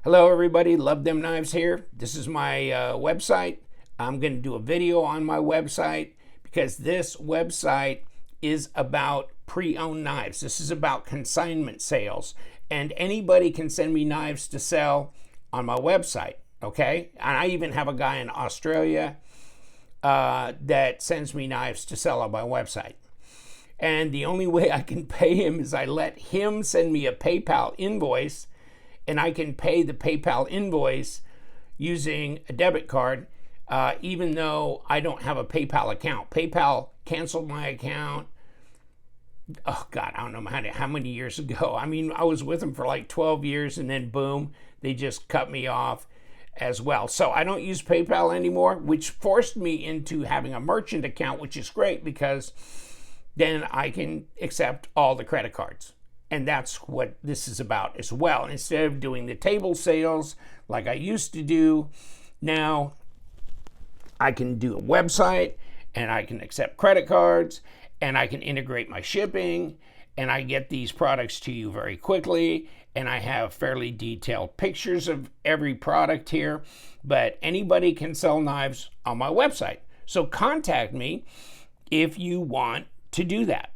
Hello everybody, Love Them Knives here. This is my website. I'm going to do a video on my website because this website is about pre-owned knives. This is about consignment sales, and anybody can send me knives to sell on my website, okay? And I even have a guy in Australia that sends me knives to sell on my website. And the only way I can pay him is I let him send me a PayPal invoice, and I can pay the PayPal invoice using a debit card, even though I don't have a PayPal account. PayPal canceled my account, oh God, I don't know how many years ago. I mean, I was with them for like 12 years, and then boom, they just cut me off as well. So I don't use PayPal anymore, which forced me into having a merchant account, which is great because then I can accept all the credit cards. And that's what this is about as well. Instead of doing the table sales like I used to do, now I can do a website and I can accept credit cards and I can integrate my shipping, and I get these products to you very quickly, and I have fairly detailed pictures of every product here. But anybody can sell knives on my website. So contact me if you want to do that.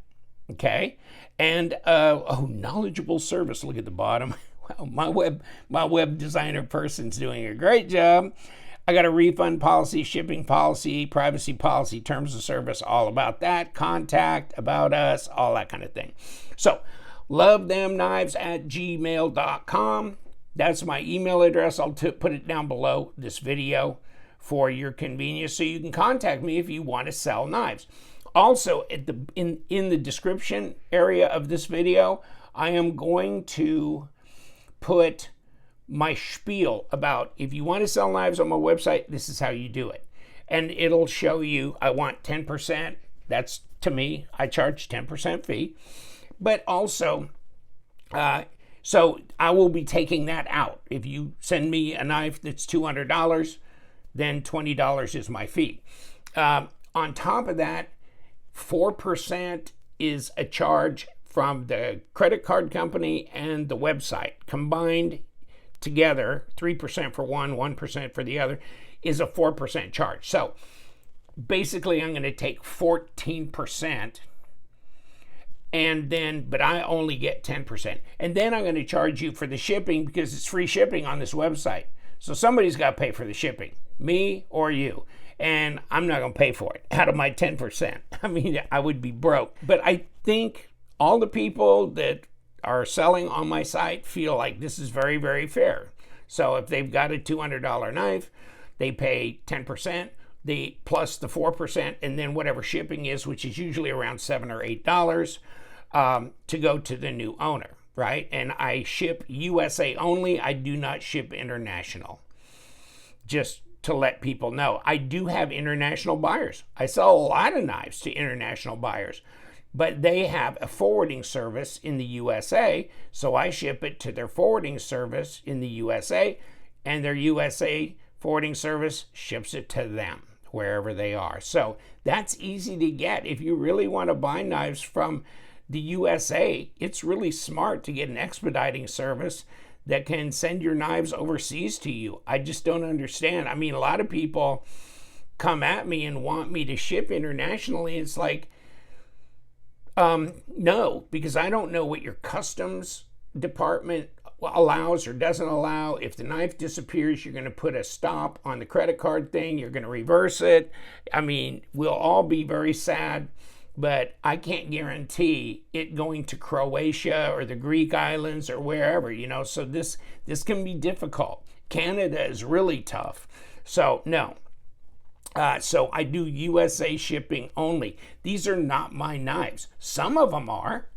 Okay, and knowledgeable service. Look at the bottom. Wow, my web designer person's doing a great job. I got a refund policy, shipping policy, privacy policy, terms of service, all about that. Contact, about us, all that kind of thing. So, lovethemknives@gmail.com. That's my email address. I'll put it down below this video for your convenience, so you can contact me if you want to sell knives. Also, in the description area of this video, I am going to put my spiel about if you want to sell knives on my website, this is how you do it. And it'll show you, I want 10%. That's, to me, I charge 10% fee. But also, so I will be taking that out. If you send me a knife that's $200, then $20 is my fee. On top of that, 4% is a charge from the credit card company and the website. Combined together, 3% for one, 1% for the other, is a 4% charge. So basically, I'm going to take 14%, and then, but I only get 10%. And then I'm going to charge you for the shipping because it's free shipping on this website. So somebody's got to pay for the shipping, me or you. And I'm not going to pay for it out of my 10%. I mean, I would be broke. But I think all the people that are selling on my site feel like this is very, very fair. So if they've got a $200 knife, they pay 10%, plus the 4%, and then whatever shipping is, which is usually around $7 or $8, to go to the new owner, right? And I ship USA only. I do not ship international. Just to let people know, I do have international buyers. I sell a lot of knives to international buyers, but they have a forwarding service in the USA, so I ship it to their forwarding service in the USA, and their USA forwarding service ships it to them wherever they are. So that's easy to get. If you really want to buy knives from the USA, it's really smart to get an expediting service that can send your knives overseas to you. I just don't understand. I mean, a lot of people come at me and want me to ship internationally. It's like, no, because I don't know what your customs department allows or doesn't allow. If the knife disappears, you're going to put a stop on the credit card thing. You're going to reverse it. I mean, we'll all be very sad, but I can't guarantee it going to Croatia or the Greek islands or wherever, so this can be difficult. Canada is really tough. So no. So I do USA shipping only. These are not my knives. Some of them are.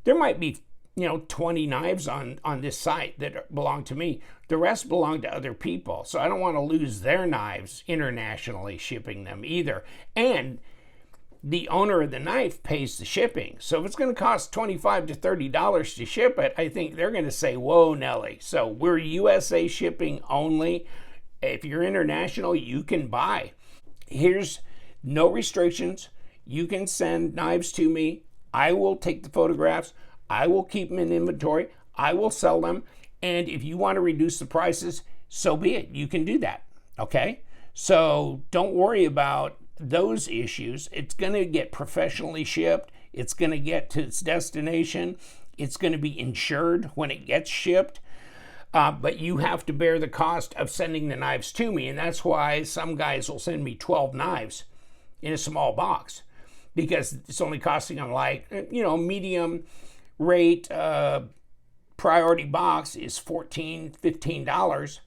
There might be 20 knives on this site that belong to me. The rest belong to other people. So I don't want to lose their knives internationally shipping them either. And the owner of the knife pays the shipping. So if it's going to cost $25 to $30 to ship it, I think they're going to say, whoa, Nelly. So we're USA shipping only. If you're international, you can buy. Here's no restrictions. You can send knives to me. I will take the photographs. I will keep them in inventory. I will sell them. And if you want to reduce the prices, so be it. You can do that. Okay? So don't worry about those issues. It's going to get professionally shipped. It's going to get to its destination. It's going to be insured when it gets shipped. But you have to bear the cost of sending the knives to me. And that's why some guys will send me 12 knives in a small box, because it's only costing them like, medium rate priority box is $14, $15.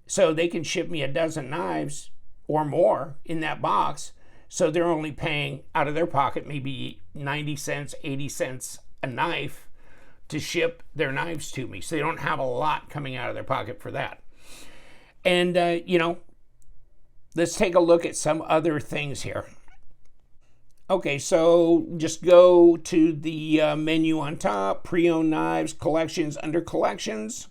So they can ship me a dozen knives or more in that box. So they're only paying out of their pocket maybe 90 cents, 80 cents a knife to ship their knives to me. So they don't have a lot coming out of their pocket for that. And, let's take a look at some other things here. Okay, so just go to the menu on top, pre-owned knives, collections. Under collections,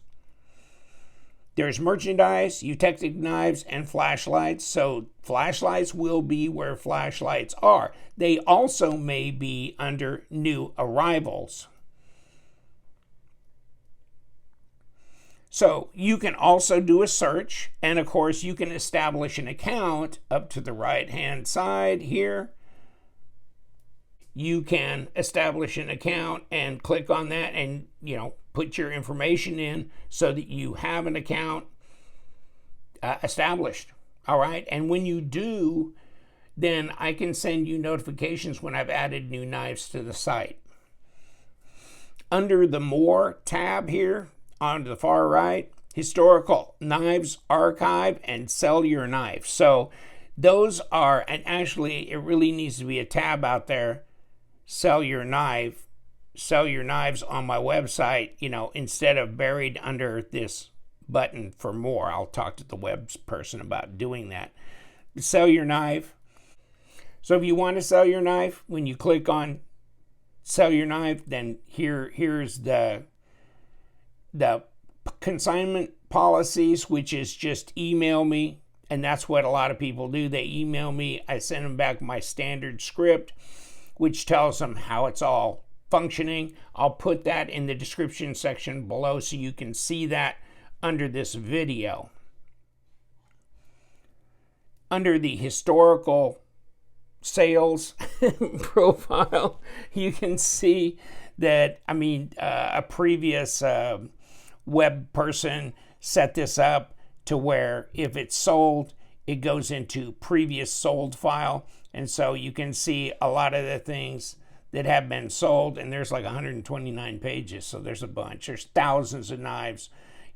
there's merchandise, eutectic knives, and flashlights. So flashlights will be where flashlights are. They also may be under new arrivals. So you can also do a search, and of course you can establish an account up to the right-hand side here. You can establish an account and click on that and, put your information in so that you have an account established. All right. And when you do, then I can send you notifications when I've added new knives to the site. Under the More tab here on the far right, Historical Knives Archive and Sell Your Knife. So those are, and actually it really needs to be a tab out there, Sell Your Knife, Sell Your Knives on my website, instead of buried under this button for more. I'll talk to the web person about doing that. Sell Your Knife. So if you want to sell your knife, when you click on Sell Your Knife, then here's the consignment policies, which is just email me. And that's what a lot of people do. They email me. I send them back my standard script, which tells them how it's all functioning. I'll put that in the description section below so you can see that under this video. Under the historical sales profile, you can see that, a previous web person set this up to where if it's sold, it goes into previous sold file. And so you can see a lot of the things that have been sold, and there's like 129 pages, so there's a bunch. There's thousands of knives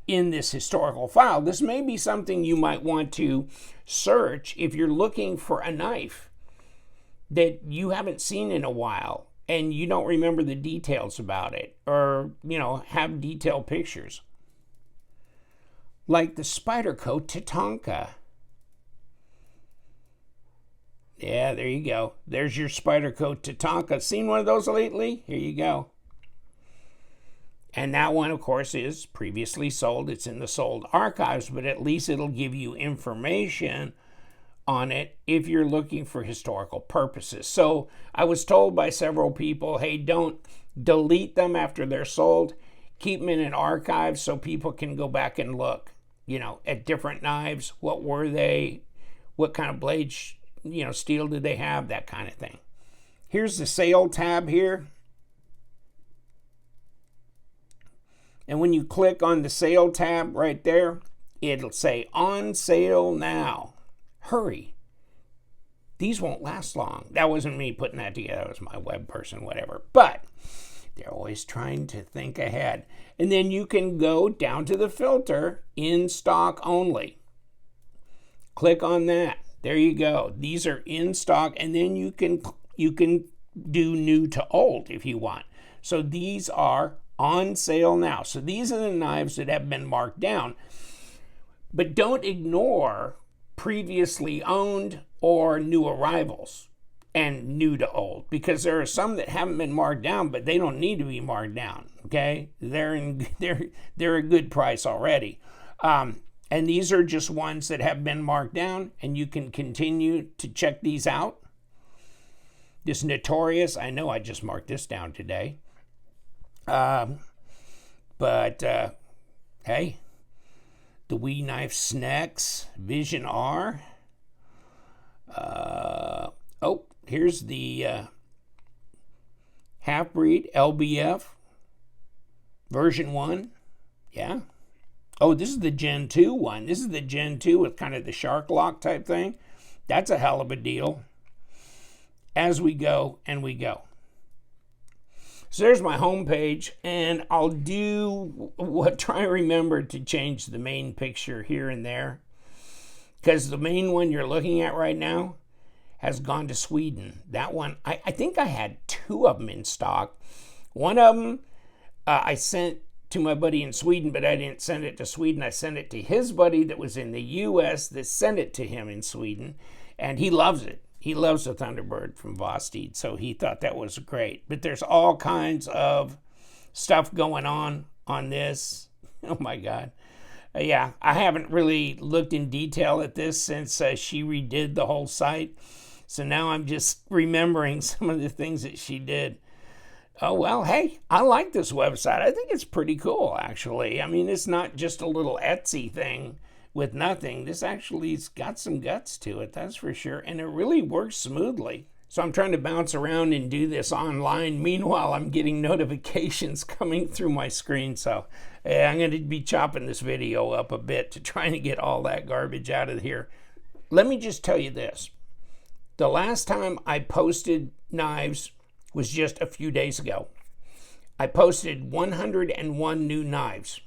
in this historical file. This may be something you might want to search if you're looking for a knife that you haven't seen in a while and you don't remember the details about it, or, have detailed pictures. Like the Spyderco Tatanka. Yeah, there you go. There's your Spyderco Tatanka. Seen one of those lately? Here you go. And that one, of course, is previously sold. It's in the sold archives, but at least it'll give you information on it if you're looking for historical purposes. So I was told by several people, hey, don't delete them after they're sold. Keep them in an archive so people can go back and look, at different knives. What were they? What kind of blades, steel did they have? That kind of thing. Here's the sale tab here. And when you click on the sale tab right there, it'll say on sale now. Hurry. These won't last long. That wasn't me putting that together. That was my web person, whatever. But they're always trying to think ahead. And then you can go down to the filter, in stock only. Click on that. There you go. These are in stock, and then you can do new to old if you want. So these are on sale now. So these are the knives that have been marked down. But don't ignore previously owned or new arrivals and new to old, because there are some that haven't been marked down, but they don't need to be marked down. Okay, they're a good price already. And these are just ones that have been marked down, and you can continue to check these out. This Notorious, I know I just marked this down today. But Hey, the Wee Knife Snacks Vision R. Oh, here's the Half-Breed LBF version 1. Yeah. Oh, this is the Gen 2 one. This is the Gen 2 with kind of the shark lock type thing. That's a hell of a deal. As we go and we go. So there's my home page, and I'll try and remember to change the main picture here and there, because the main one you're looking at right now has gone to Sweden. That one, I think I had 2 of them in stock. One of them I sent to my buddy in Sweden, but I didn't send it to Sweden. I sent it to his buddy that was in the U.S. that sent it to him in Sweden, and he loves it. He loves the Thunderbird from Vosted, so he thought that was great. But there's all kinds of stuff going on this. Oh, my God. Yeah, I haven't really looked in detail at this since she redid the whole site. So now I'm just remembering some of the things that she did. Oh, well, hey, I like this website. I think it's pretty cool, actually. I mean, it's not just a little Etsy thing with nothing. This actually's got some guts to it, that's for sure. And it really works smoothly. So I'm trying to bounce around and do this online. Meanwhile, I'm getting notifications coming through my screen. So I'm going to be chopping this video up a bit to try and get all that garbage out of here. Let me just tell you this. The last time I posted knives was just a few days ago. I posted 101 new knives.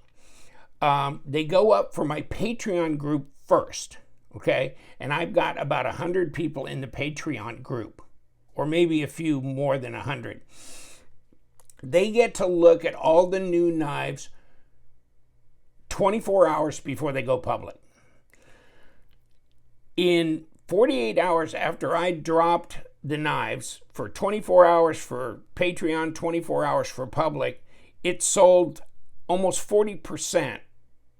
They go up for my Patreon group first, okay? And I've got about 100 people in the Patreon group, or maybe a few more than 100. They get to look at all the new knives 24 hours before they go public. In 48 hours after I dropped the knives, for 24 hours for Patreon, 24 hours for public, it sold almost 40%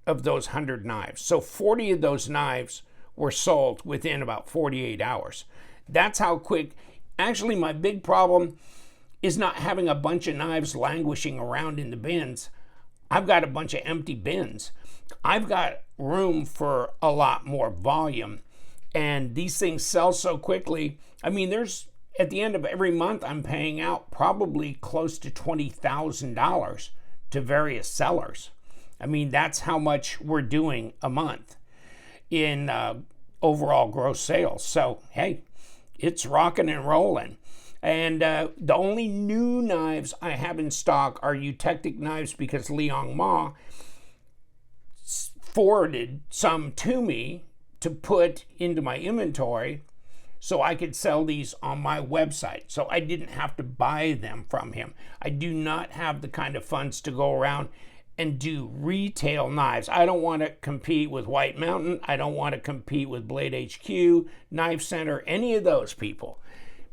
of those 100 knives. So 40 of those knives were sold within about 48 hours. That's how quick. Actually, my big problem is not having a bunch of knives languishing around in the bins. I've got a bunch of empty bins. I've got room for a lot more volume. And these things sell so quickly. I mean, at the end of every month, I'm paying out probably close to $20,000 to various sellers. I mean, that's how much we're doing a month in overall gross sales. So, hey, it's rocking and rolling. And the only new knives I have in stock are eutectic knives because Liang Ma forwarded some to me to put into my inventory so I could sell these on my website. So I didn't have to buy them from him. I do not have the kind of funds to go around and do retail knives. I don't want to compete with White Mountain. I don't want to compete with Blade HQ, Knife Center, any of those people,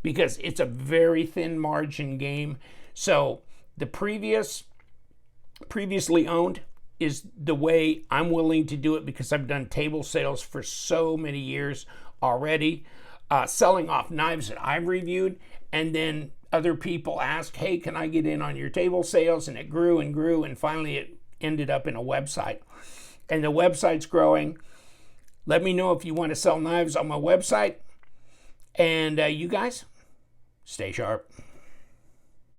because it's a very thin margin game. So the previously owned is the way I'm willing to do it because I've done table sales for so many years already, selling off knives that I've reviewed, and then other people ask, hey, can I get in on your table sales? And it grew and grew, and finally it ended up in a website. And the website's growing. Let me know if you want to sell knives on my website. And you guys, stay sharp.